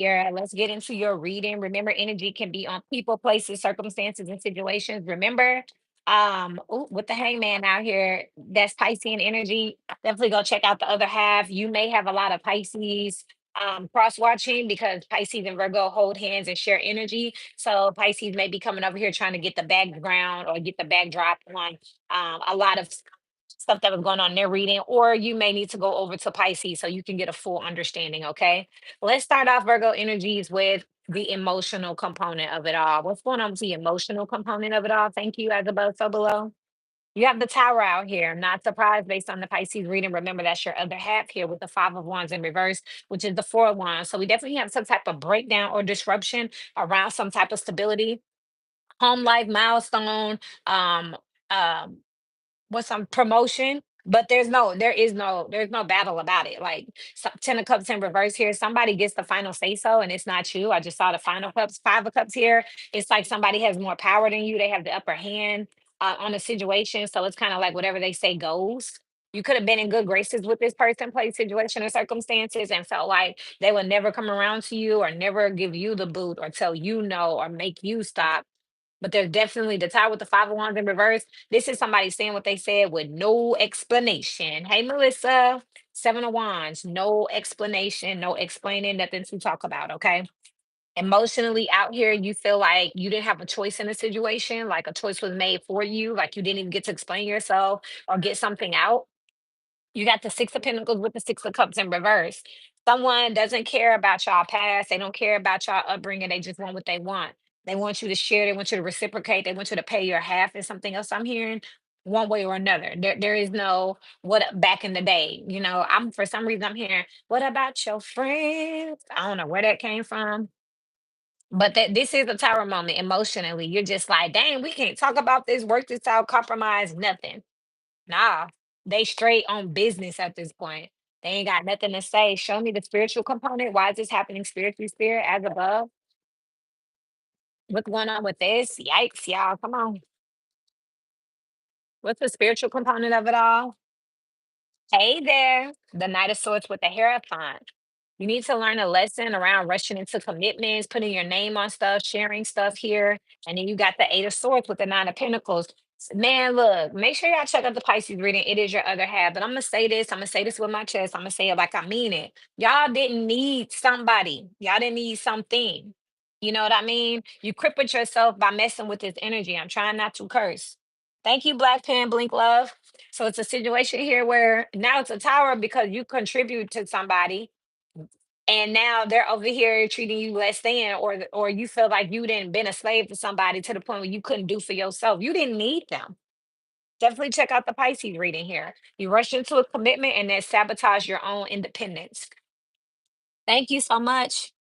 here. Let's get into your reading. Remember, energy can be on people, places, circumstances, and situations. Remember, ooh, with the hangman out here, that's Piscean energy. Definitely go check out the other half. You may have a lot of Pisces cross watching because Pisces and Virgo hold hands and share energy. So Pisces may be coming over here trying to get the background or get the backdrop on a lot of stuff that was going on in their reading, or you may need to go over to Pisces so you can get a full understanding. Okay. Let's start off Virgo energies with the emotional component of it all. What's going on with the emotional component of it all? Thank you, as above, so below. You have the tower out here. Not surprised based on the Pisces reading. Remember, that's your other half here with the five of wands in reverse, which is the four of wands. So we definitely have some type of breakdown or disruption around some type of stability, home life milestone, um, um, with some promotion, but there's no battle about it. Like, Ten of Cups in reverse here, somebody gets the final say so, and it's not you. I just saw the final cups, Five of Cups here. It's like somebody has more power than you. They have the upper hand on the situation, so it's kind of like whatever they say goes. You could have been in good graces with this person, place, situation, or circumstances, and felt like they would never come around to you or never give you the boot or tell you no or make you stop. But there's definitely the tower with the five of wands in reverse. This is somebody saying what they said with no explanation. Hey, Melissa, seven of wands, no explanation, no explaining, nothing to talk about. Okay. Emotionally out here, you feel like you didn't have a choice in a situation, like a choice was made for you, like you didn't even get to explain yourself or get something out. You got the Six of Pentacles with the Six of Cups in reverse. Someone doesn't care about y'all past. They don't care about y'all upbringing. They just want what they want. They want you to share. They want you to reciprocate. They want you to pay your half. Is something else I'm hearing, one way or another. There is no back in the day. I'm for some reason I'm hearing, what about your friends? I don't know where that came from, but that this is a tower moment emotionally. You're just like, dang, we can't talk about this, work this out, compromise, nothing. Nah, they straight on business at this point. They ain't got nothing to say. Show me the spiritual component. Why is this happening spiritually, spirit, as above? What's going on with this? Yikes, y'all. Come on. What's the spiritual component of it all? Hey there, the Knight of Swords with the Hierophant. You need to learn a lesson around rushing into commitments, putting your name on stuff, sharing stuff here. And then you got the Eight of Swords with the Nine of Pentacles. Man, look, make sure y'all check out the Pisces reading. It is your other half. But I'm going to say this. I'm going to say this with my chest. I'm going to say it like I mean it. Y'all didn't need somebody. Y'all didn't need something. You know what I mean? You crippled yourself by messing with this energy. I'm trying not to curse. Thank you, Black Pen Blink Love. So it's a situation here where now it's a tower because you contribute to somebody, and now they're over here treating you less than, or you feel like you didn't been a slave to somebody to the point where you couldn't do for yourself. You didn't need them. Definitely check out the Pisces reading here. You rush into a commitment and then sabotage your own independence. Thank you so much,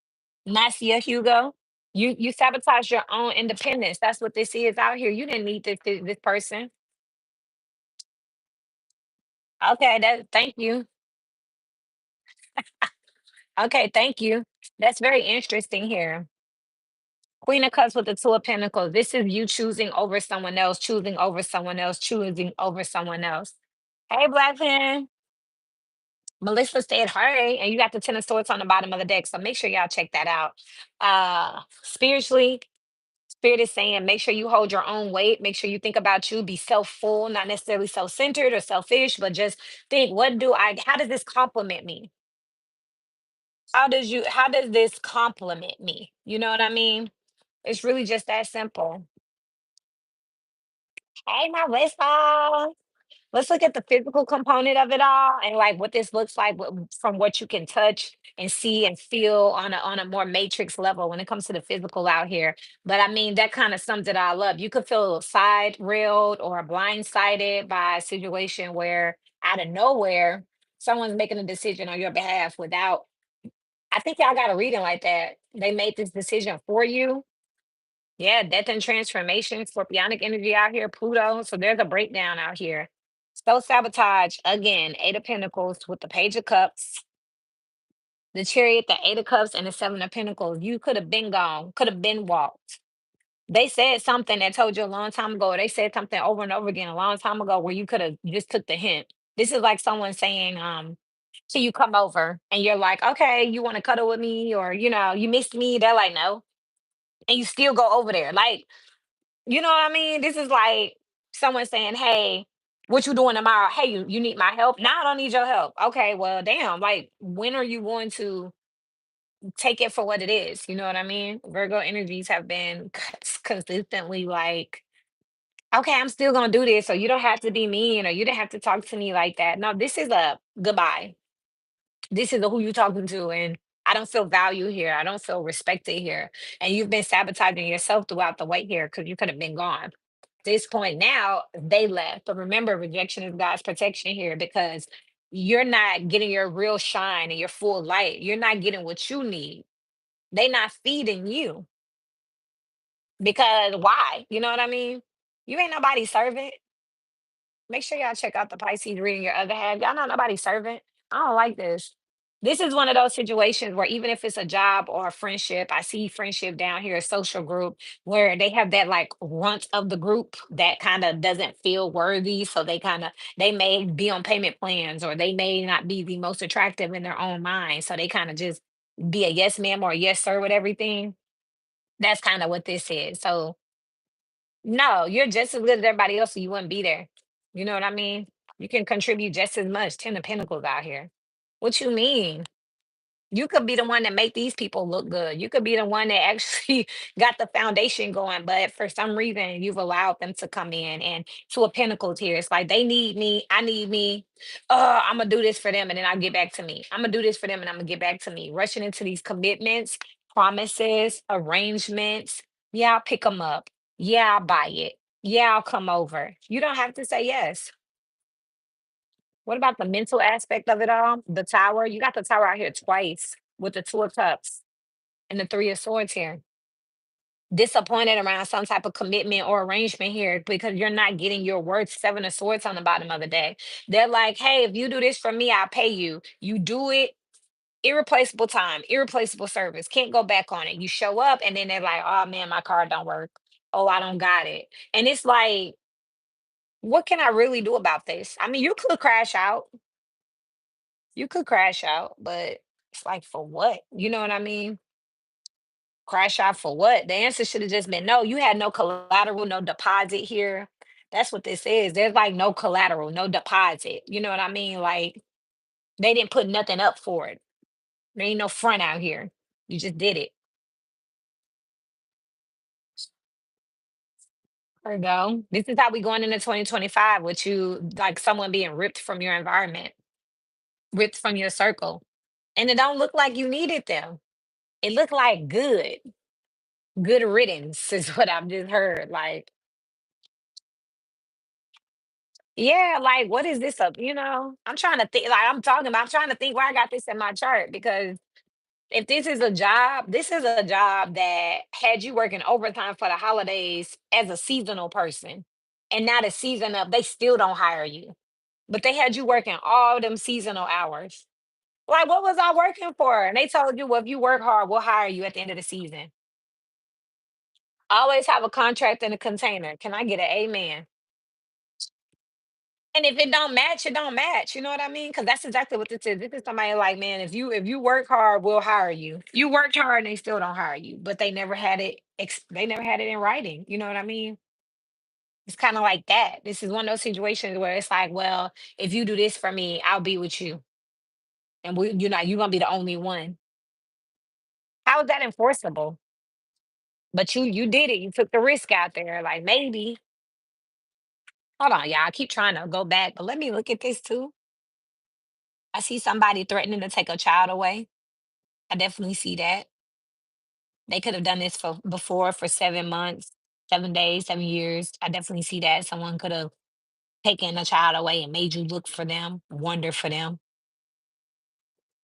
Nasia Hugo. You sabotage your own independence. That's what this is out here. You didn't need this person. Okay, thank you. Okay, thank you. That's very interesting here. Queen of Cups with the Two of Pentacles. This is you choosing over someone else, choosing over someone else, choosing over someone else. Hey, Black Pen. Melissa said, "Hey," and you got the Ten of Swords on the bottom of the deck. So make sure y'all check that out. Spiritually, Spirit is saying, make sure you hold your own weight. Make sure you think about you. Be self-full, not necessarily self-centered or selfish, but just think, how does this compliment me? How does this compliment me? You know what I mean? It's really just that simple. Hey, my Melissa. Let's look at the physical component of it all and like what this looks like from what you can touch and see and feel on a more matrix level when it comes to the physical out here. But I mean, that kind of sums it all up. You could feel side railed or blindsided by a situation where out of nowhere someone's making a decision on your behalf without. I think y'all got a reading like that. They made this decision for you. Yeah, death and transformation, scorpionic energy out here, Pluto. So there's a breakdown out here. Self sabotage again, Eight of Pentacles with the Page of Cups, the Chariot, the Eight of Cups, and the Seven of Pentacles. You could have been gone, could have been walked. They said something that told you a long time ago. Or they said something over and over again a long time ago where you could have just took the hint. This is like someone saying, So you come over and you're like, okay, you want to cuddle with me, or you missed me. They're like, no. And you still go over there. Like, you know what I mean? This is like someone saying, hey, what you doing tomorrow? Hey, you need my help? No, I don't need your help. Okay, well, damn, like when are you going to take it for what it is? You know what I mean? Virgo energies have been consistently like, okay, I'm still gonna do this, so you don't have to be mean, or you don't have to talk to me like that. No, this is a goodbye. This is who you talking to, and I don't feel value here. I don't feel respected here. And you've been sabotaging yourself throughout the way here because you could have been gone. This point now, they left. But remember, rejection is God's protection here, because you're not getting your real shine and your full light. You're not getting what you need. They not feeding you, because why? You know what I mean? You ain't nobody's servant. Make sure y'all check out the Pisces reading your other half. Y'all not nobody's servant. I don't like this. This is one of those situations where even if it's a job or a friendship, I see friendship down here, a social group, where they have that like runt of the group that kind of doesn't feel worthy. So they may be on payment plans, or they may not be the most attractive in their own mind. So they kind of just be a yes ma'am or a yes sir with everything. That's kind of what this is. So no, you're just as good as everybody else, so you wouldn't be there. You know what I mean? You can contribute just as much. Ten of Pentacles out here. What you mean? You could be the one that make these people look good. You could be the one that actually got the foundation going, but for some reason you've allowed them to come in. And to a Pentacles here, it's like they need me, I need me. I'm gonna do this for them, and then I'll get back to me. I'm gonna do this for them, and I'm gonna get back to me. Rushing into these commitments, promises, arrangements. Yeah, I'll pick them up. Yeah, I'll buy it. Yeah, I'll come over. You don't have to say yes. What about the mental aspect of it all? The tower, you got the tower out here twice with the two of cups and the three of swords here. Disappointed around some type of commitment or arrangement here, because you're not getting your worth. Seven of swords on the bottom of the day. They're like, hey, if you do this for me, I'll pay you. You do it, irreplaceable time, irreplaceable service. Can't go back on it. You show up and then they're like, oh man, my card don't work. Oh, I don't got it. And it's like, what can I really do about this? I mean, you could crash out. You could crash out, but it's like, for what? You know what I mean? Crash out for what? The answer should have just been no. You had no collateral, no deposit here. That's what this is. There's like no collateral, no deposit. You know what I mean? Like they didn't put nothing up for it. There ain't no front out here. You just did it. There you go. This is how we going into 2025 with you, like someone being ripped from your environment, ripped from your circle. And it don't look like you needed them. It looked like good riddance is what I've just heard. Like, yeah, like what is this up? I'm trying to think, like I'm trying to think where I got this in my chart, because if this is a job that had you working overtime for the holidays as a seasonal person. And now the season up, they still don't hire you. But they had you working all them seasonal hours. Like, what was I working for? And they told you, well, if you work hard, we'll hire you at the end of the season. Always have a contract in a container. Can I get an amen? And if it don't match, it don't match. You know what I mean? Because that's exactly what this is. This is somebody like, man, if you work hard, we'll hire you. You worked hard, and they still don't hire you. But they never had it. They never had it in writing. You know what I mean? It's kind of like that. This is one of those situations where it's like, well, if you do this for me, I'll be with you, and you're gonna be the only one. How is that enforceable? But you did it. You took the risk out there. Like maybe. Hold on, y'all. I keep trying to go back, but let me look at this too. I see somebody threatening to take a child away. I definitely see that. They could have done this for before for 7 months, 7 days, 7 years. I definitely see that. Someone could have taken a child away and made you look for them, wonder for them.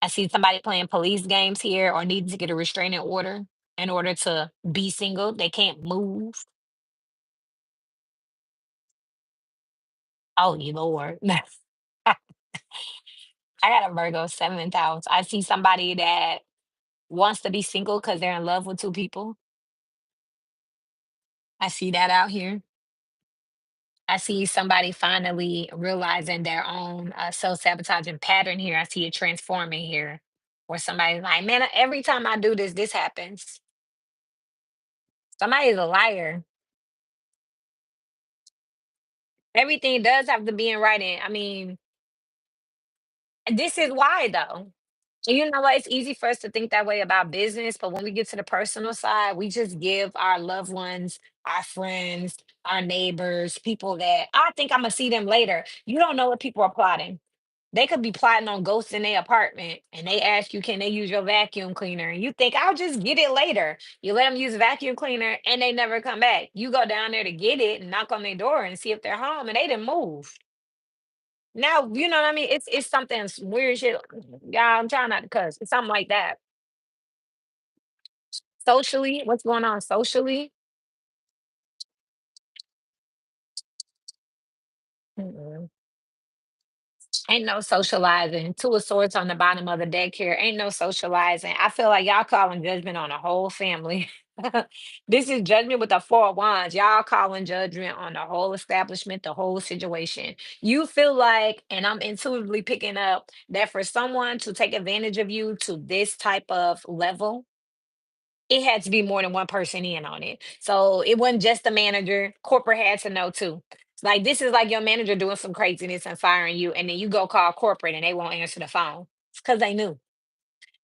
I see somebody playing police games here, or needing to get a restraining order in order to be single. They can't move. Oh, you Lord. I got a Virgo seventh house. I see somebody that wants to be single because they're in love with two people. I see that out here. I see somebody finally realizing their own self-sabotaging pattern here. I see it transforming here. Where somebody's like, man, every time I do this, this happens. Somebody's a liar. Everything does have to be in writing. I mean, this is why though. You know what? It's easy for us to think that way about business, but when we get to the personal side, we just give our loved ones, our friends, our neighbors, people that I think I'm gonna see them later. You don't know what people are plotting. They could be plotting on ghosts in their apartment and they ask you, can they use your vacuum cleaner? And you think, I'll just get it later. You let them use a vacuum cleaner and they never come back. You go down there to get it and knock on their door and see if they're home and they didn't move. Now, you know what I mean? It's something weird shit. Yeah, I'm trying not to cuss. It's something like that. Socially, what's going on socially? Mm-mm. Ain't no socializing. Two of swords on the bottom of the deck here. Ain't no socializing. I feel like y'all calling judgment on the whole family. This is judgment with the four of wands. Y'all calling judgment on the whole establishment, the whole situation. You feel like, and I'm intuitively picking up that for someone to take advantage of you to this type of level, it had to be more than one person in on it. So it wasn't just the manager. Corporate had to know too. Like this is like your manager doing some craziness and firing you, and then you go call corporate and they won't answer the phone. It's because they knew.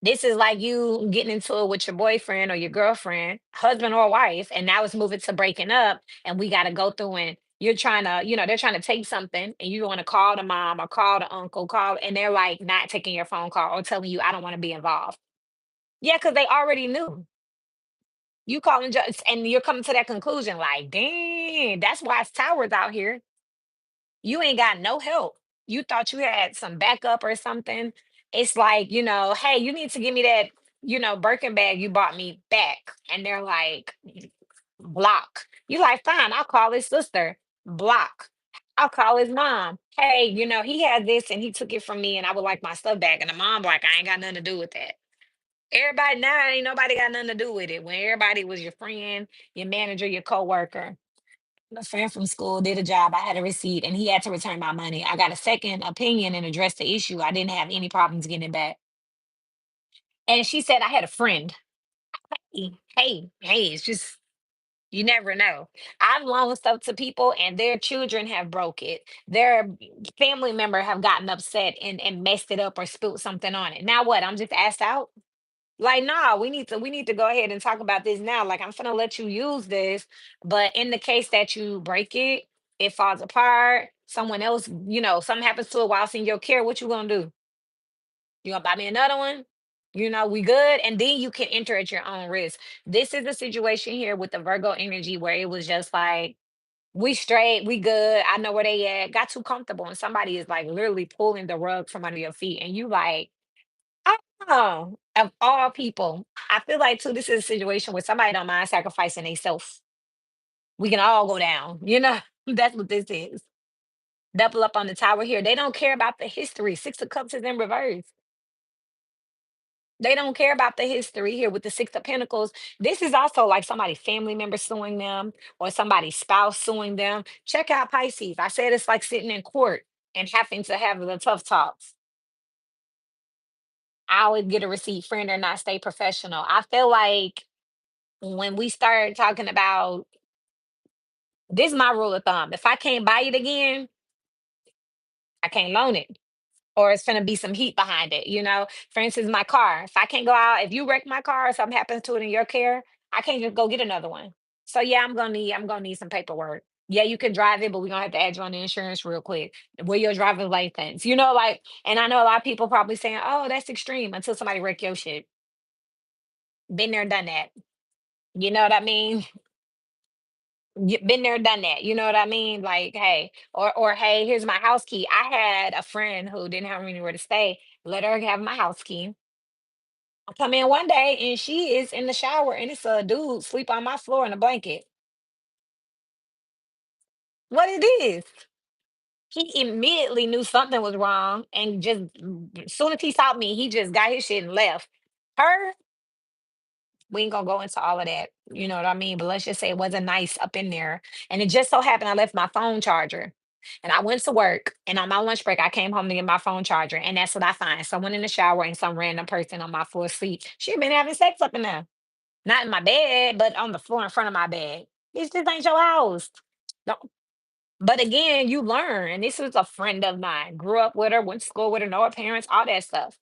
This is like you getting into it with your boyfriend or your girlfriend, husband or wife, and now it's moving to breaking up, and we got to go through and you're trying to, they're trying to take something and you want to call the mom or call the uncle, call, and they're like not taking your phone call or telling you, I don't want to be involved. Yeah, because they already knew. You calling just and you're coming to that conclusion like, "Dang, that's why it's towers out here. You ain't got no help. You thought you had some backup or something." It's like, "Hey, you need to give me that, Birkin bag you bought me back." And they're like, "Block." You like, "Fine, I'll call his sister." Block. I'll call his mom. "Hey, he had this and he took it from me and I would like my stuff back." And the mom like, "I ain't got nothing to do with that." Everybody now ain't nobody got nothing to do with it. When everybody was your friend, your manager, your coworker. A friend from school did a job. I had a receipt and he had to return my money. I got a second opinion and addressed the issue. I didn't have any problems getting it back. And she said I had a friend. Hey, it's just you never know. I've loaned stuff to people and their children have broke it. Their family member have gotten upset and messed it up or spilled something on it. Now what? I'm just asked out. Like, nah, we need to go ahead and talk about this now. Like, I'm gonna let you use this, but in the case that you break it, it falls apart. Someone else, something happens to it while it's in your care. What you gonna do? You gonna buy me another one? We good, and then you can enter at your own risk. This is a situation here with the Virgo energy where it was just like we straight, we good. I know where they at. Got too comfortable, and somebody is like literally pulling the rug from under your feet, and you like oh, of all people, I feel like too, this is a situation where somebody don't mind sacrificing themselves. We can all go down, That's what this is. Double up on the tower here. They don't care about the history. Six of Cups is in reverse. They don't care about the history here with the Six of Pentacles. This is also like somebody's family member suing them or somebody's spouse suing them. Check out Pisces. I said it's like sitting in court and having to have the tough talks. I always get a receipt, friend or not, stay professional. I feel like when we start talking about this is my rule of thumb. If I can't buy it again, I can't loan it. Or it's gonna be some heat behind it, For instance, my car. If I can't go out, if you wreck my car or something happens to it in your care, I can't just go get another one. So yeah, I'm gonna need some paperwork. Yeah, you can drive it, but we're gonna have to add you on the insurance real quick. Where your driver's license, like, and I know a lot of people probably saying, "Oh, that's extreme," until somebody wreck your shit. Been there, done that. You know what I mean? Been there, done that. You know what I mean? Like, hey, or hey, here's my house key. I had a friend who didn't have anywhere to stay. Let her have my house key. I come in one day and she is in the shower and it's a dude sleep on my floor in a blanket. What it is? He immediately knew something was wrong and just as soon as he saw me, he just got his shit and left. Her, We ain't gonna go into all of that. You know what I mean? But let's just say it wasn't nice up in there. And it just so happened I left my phone charger. And I went to work, and on my lunch break, I came home to get my phone charger. And that's what I find. Someone in the shower and some random person on my floor asleep. She been having sex up in there. Not in my bed, but on the floor in front of my bed. Bitch, this ain't your house. No. But again, you learn. And this was a friend of mine. Grew up with her, went to school with her, know her parents, all that stuff.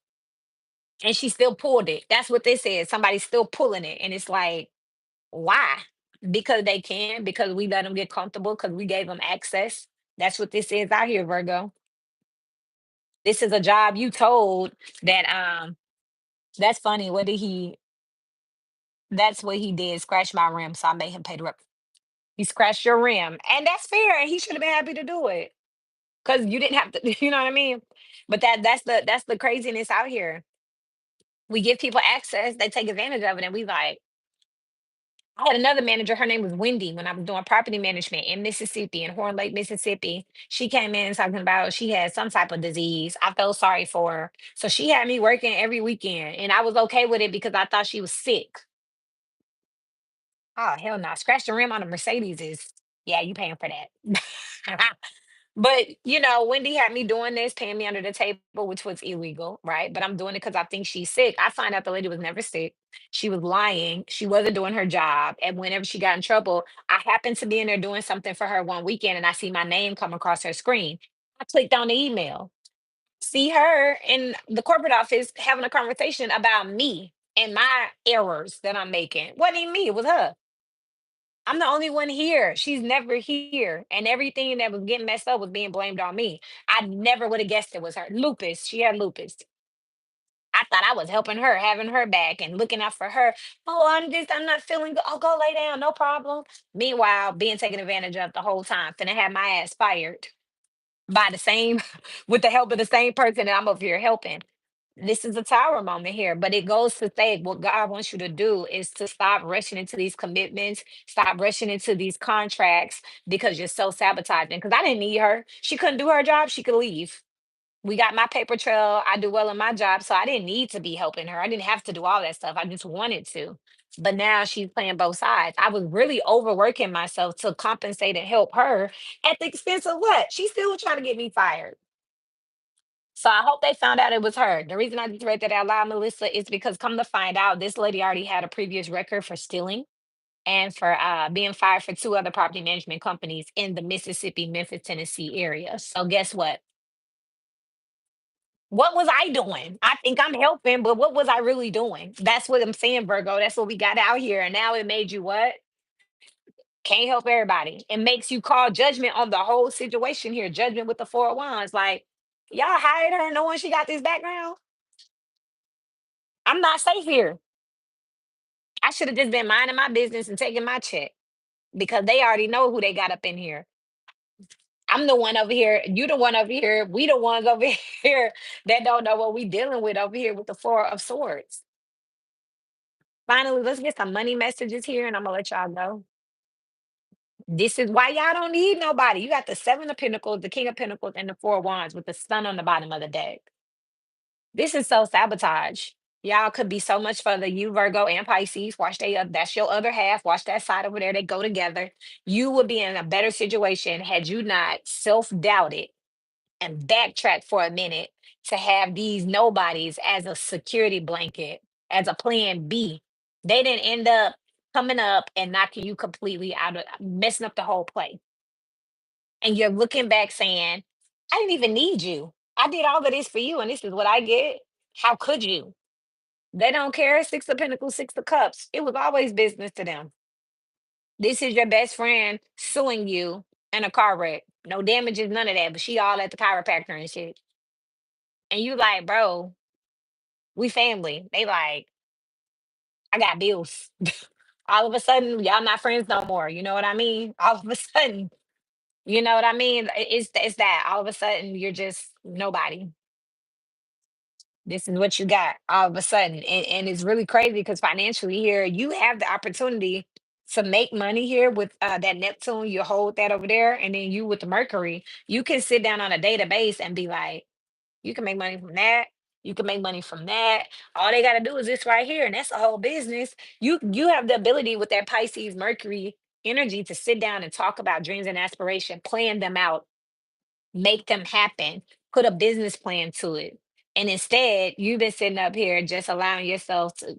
And she still pulled it. That's what this is. Somebody's still pulling it. And it's like, why? Because they can, because we let them get comfortable, because we gave them access. That's what this is out here, Virgo. This is a job you told that that's funny. What did he that's what he did, scratch my rim. So I made him pay the rep. He scratched your rim. And that's fair. And he should have been happy to do it. Because you didn't have to, you know what I mean? But that's the craziness out here. We give people access, they take advantage of it, and we like, I had another manager, her name was Wendy, when I was doing property management in Mississippi, in Horn Lake, Mississippi. She came in talking about she had some type of disease. I felt sorry for her. So she had me working every weekend, and I was okay with it because I thought she was sick. Oh, hell no. Scratch the rim on a Mercedes is, yeah, you paying for that. But, Wendy had me doing this, paying me under the table, which was illegal, right? But I'm doing it because I think she's sick. I find out the lady was never sick. She was lying. She wasn't doing her job. And whenever she got in trouble, I happened to be in there doing something for her one weekend and I see my name come across her screen. I clicked on the email, see her in the corporate office having a conversation about me and my errors that I'm making. Wasn't even me, it was her. I'm the only one here. She's never here. And everything that was getting messed up was being blamed on me. I never would have guessed it was her. Lupus. She had lupus. I thought I was helping her, having her back and looking out for her. Oh, I'm not feeling good. Oh, go lay down, no problem. Meanwhile, being taken advantage of the whole time. Finna have my ass fired by the same, with the help of the same person that I'm over here helping. This is a tower moment here, but it goes to say what God wants you to do is to stop rushing into these commitments, stop rushing into these contracts because you're so sabotaging. Because I didn't need her. She couldn't do her job, she could leave. We got my paper trail. I do well in my job. So I didn't need to be helping her. I didn't have to do all that stuff. I just wanted to. But now she's playing both sides. I was really overworking myself to compensate and help her at the expense of what? She's still trying to get me fired. So I hope they found out it was her. The reason I just read that out loud, Melissa, is because come to find out, this lady already had a previous record for stealing and for being fired for two other property management companies in the Mississippi, Memphis, Tennessee area. So guess what? What was I doing? I think I'm helping, but what was I really doing? That's what I'm saying, Virgo. That's what we got out here. And now it made you what? Can't help everybody. It makes you call judgment on the whole situation here. Judgment with the four of wands. Like, y'all hired her knowing she got this background. I'm not safe here. I should have just been minding my business and taking my check because they already know who they got up in here. I'm the one over here. You the one over here. We the ones over here that don't know what we dealing with over here with the four of swords. Finally, let's get some money messages here, and I'm gonna let y'all go. This is why y'all don't need nobody. You got the seven of pentacles, the king of pentacles, and the four of wands with the sun on the bottom of the deck. This is so sabotage. Y'all could be so much further. You Virgo and Pisces, watch that's your other half. Watch that side over there. They go together. You would be in a better situation had you not self-doubted and backtracked for a minute to have these nobodies as a security blanket, as a plan B. They didn't end up coming up and knocking you completely out of messing up the whole play. And you're looking back saying, I didn't even need you. I did all of this for you, and this is what I get. How could you? They don't care. Six of Pentacles, Six of Cups. It was always business to them. This is your best friend suing you in a car wreck. No damages, none of that. But she all at the chiropractor and shit. And you like, bro, we family. They like, I got bills. All of a sudden, y'all not friends no more. You know what I mean? All of a sudden, you know what I mean? It's that all of a sudden you're just nobody. This is what you got all of a sudden. And it's really crazy because financially here, you have the opportunity to make money here with that Neptune. You hold that over there. And then you with the Mercury, you can sit down on a database and be like, you can make money from that. You can make money from that. All they got to do is this right here, and that's a whole business. You have the ability with that Pisces Mercury energy to sit down and talk about dreams and aspiration, plan them out, make them happen, put a business plan to it. And instead, you've been sitting up here just allowing yourself to,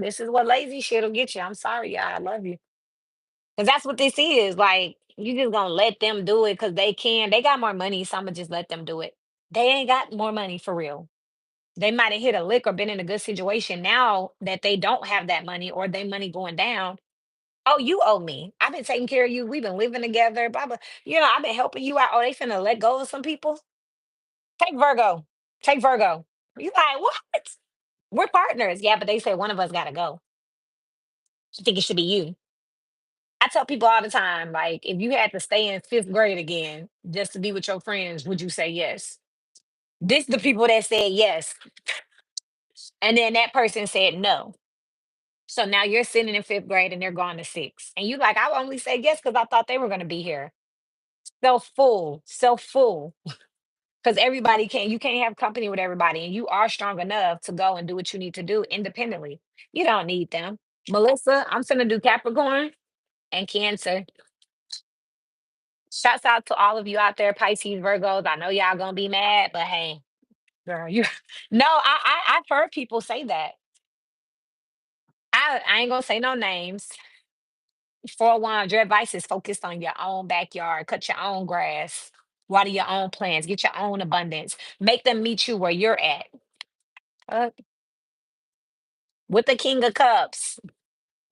this is what lazy shit will get you. I'm sorry, y'all. I love you. Because that's what this is. Like, you just gonna let them do it because they can. They got more money, so I'm gonna just let them do it. They ain't got more money for real. They might have hit a lick or been in a good situation now that they don't have that money or their money going down. Oh, you owe me. I've been taking care of you. We've been living together. Blah blah. I've been helping you out. Oh, they finna let go of some people. Take Virgo. Take Virgo. You like what? We're partners. Yeah, but they said one of us gotta go. I think it should be you. I tell people all the time, like, if you had to stay in fifth grade again just to be with your friends, would you say yes? This the people that said yes. And then that person said no. So now you're sitting in fifth grade and they're gone to six. And you like, I only said yes because I thought they were gonna be here. Self full, self full. Because everybody can you can't have company with everybody. And you are strong enough to go and do what you need to do independently. You don't need them. Melissa, I'm gonna do Capricorn and Cancer. Shouts out to all of you out there, Pisces, Virgos. I know y'all gonna be mad, but hey, girl, you no, I've heard people say that. I ain't gonna say no names. For one, your advice is focused on your own backyard. Cut your own grass. Water your own plants. Get your own abundance. Make them meet you where you're at. Uh, with the King of Cups.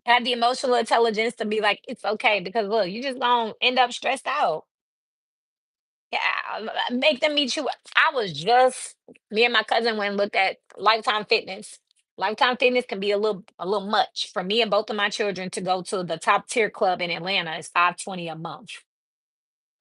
Have the emotional intelligence to be like, it's okay because look, you just gonna end up stressed out. Yeah, make them meet you. I was just Me and my cousin went and looked at Lifetime Fitness. Lifetime Fitness can be a little much for me and both of my children to go to the top tier club in Atlanta. Is 520 a month.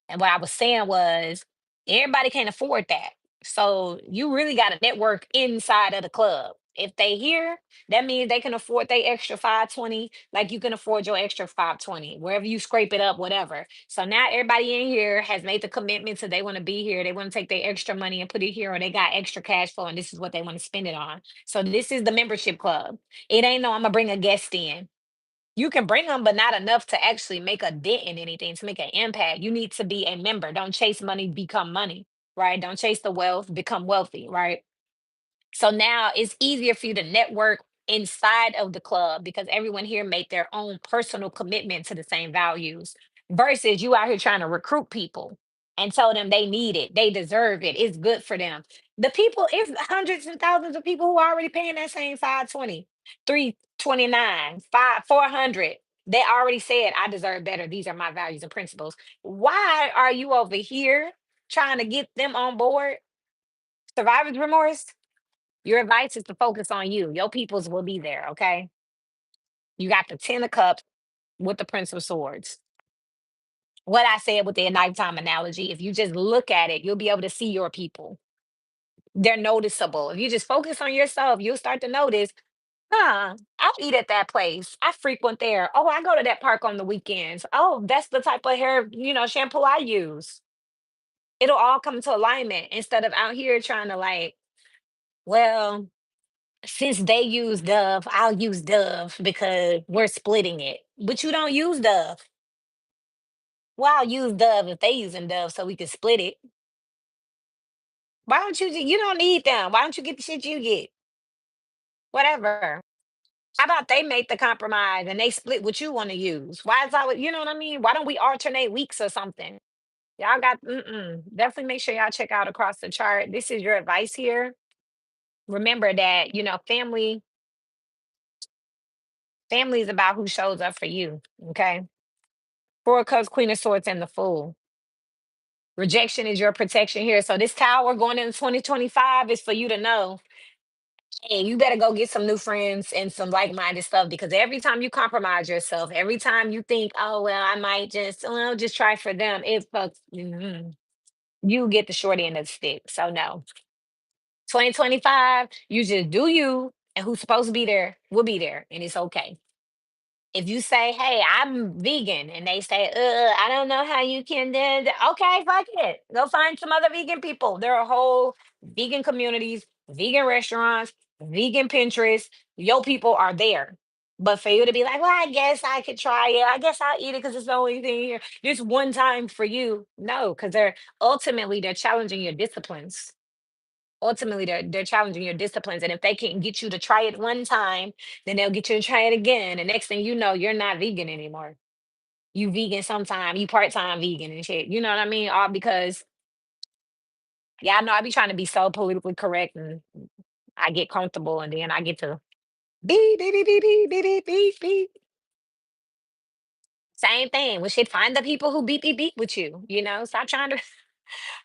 And what I was saying was, everybody can't afford that. So you really got to network inside of the club. If they here, that means they can afford their extra 520, like you can afford your extra 520, wherever you scrape it up, whatever. So now everybody in here has made the commitment to they want to be here. They want to take their extra money and put it here, or they got extra cash flow and this is what they want to spend it on. So this is the membership club. It ain't no, I'm gonna bring a guest in. You can bring them, but not enough to actually make a dent in anything, to make an impact. You need to be a member. Don't chase money, become money, right? Don't chase the wealth, become wealthy, right? So now it's easier for you to network inside of the club because everyone here made their own personal commitment to the same values versus you out here trying to recruit people and tell them they need it, they deserve it, it's good for them. The people, it's hundreds and thousands of people who are already paying that same 520, 329, 400. They already said, I deserve better. These are my values and principles. Why are you over here trying to get them on board? Survivor's remorse? Your advice is to focus on you. Your peoples will be there, okay? You got the 10 of cups with the prince of swords. What I said with the nighttime analogy, if you just look at it, you'll be able to see your people. They're noticeable. If you just focus on yourself, you'll start to notice, I'll eat at that place. I frequent there. Oh, I go to that park on the weekends. Oh, that's the type of hair, shampoo I use. It'll all come into alignment instead of out here trying to like, well, since they use Dove, I'll use Dove because we're splitting it. But you don't use Dove. Well, I'll use Dove if they using Dove so we can split it. Why don't you don't need them. Why don't you get the shit you get? Whatever. How about they make the compromise and they split what you want to use? Why is always, you know what I mean? Why don't we alternate weeks or something? Y'all got definitely make sure y'all check out across the chart. This is your advice here. Remember that, family is about who shows up for you. Okay. Four of Cups, Queen of Swords, and the Fool. Rejection is your protection here. So this tower going into 2025 is for you to know, hey, you better go get some new friends and some like-minded stuff because every time you compromise yourself, every time you think, oh well, I might just try for them, it fucks. You get the short end of the stick. So no, 2025, you just do you, and who's supposed to be there will be there, and it's okay. If you say, "Hey, I'm vegan," and they say, I don't know how you can do that." Okay, fuck it. Go find some other vegan people. There are a whole vegan communities, vegan restaurants, vegan Pinterest. Your people are there. But for you to be like, well, I guess I could try it. I guess I'll eat it because it's the only thing here. Just one time for you. No, because they're challenging your disciplines. Ultimately, they're challenging your disciplines. And if they can get you to try it one time, then they'll get you to try it again. And next thing you know, you're not vegan anymore. You vegan sometime, you part-time vegan and shit. You know what I mean? All because yeah, I know I be trying to be so politically correct and I get comfortable and then I get to beep, beep, beep, beep, beep, beep, beep, beep, beep. Same thing. We should find the people who beep, beep, beep with you. Stop trying to.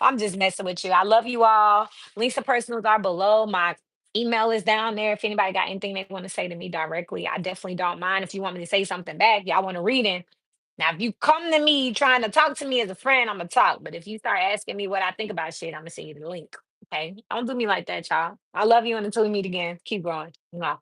I'm just messing with you. I love you all. Links to personals are below. My email is down there. If anybody got anything they want to say to me directly, I definitely don't mind. If you want me to say something back, y'all want to read in. Now, if you come to me trying to talk to me as a friend, I'm gonna talk. But if you start asking me what I think about shit, I'm gonna send you the link. Okay. Don't do me like that, y'all. I love you and until we meet again. Keep growing. Mwah.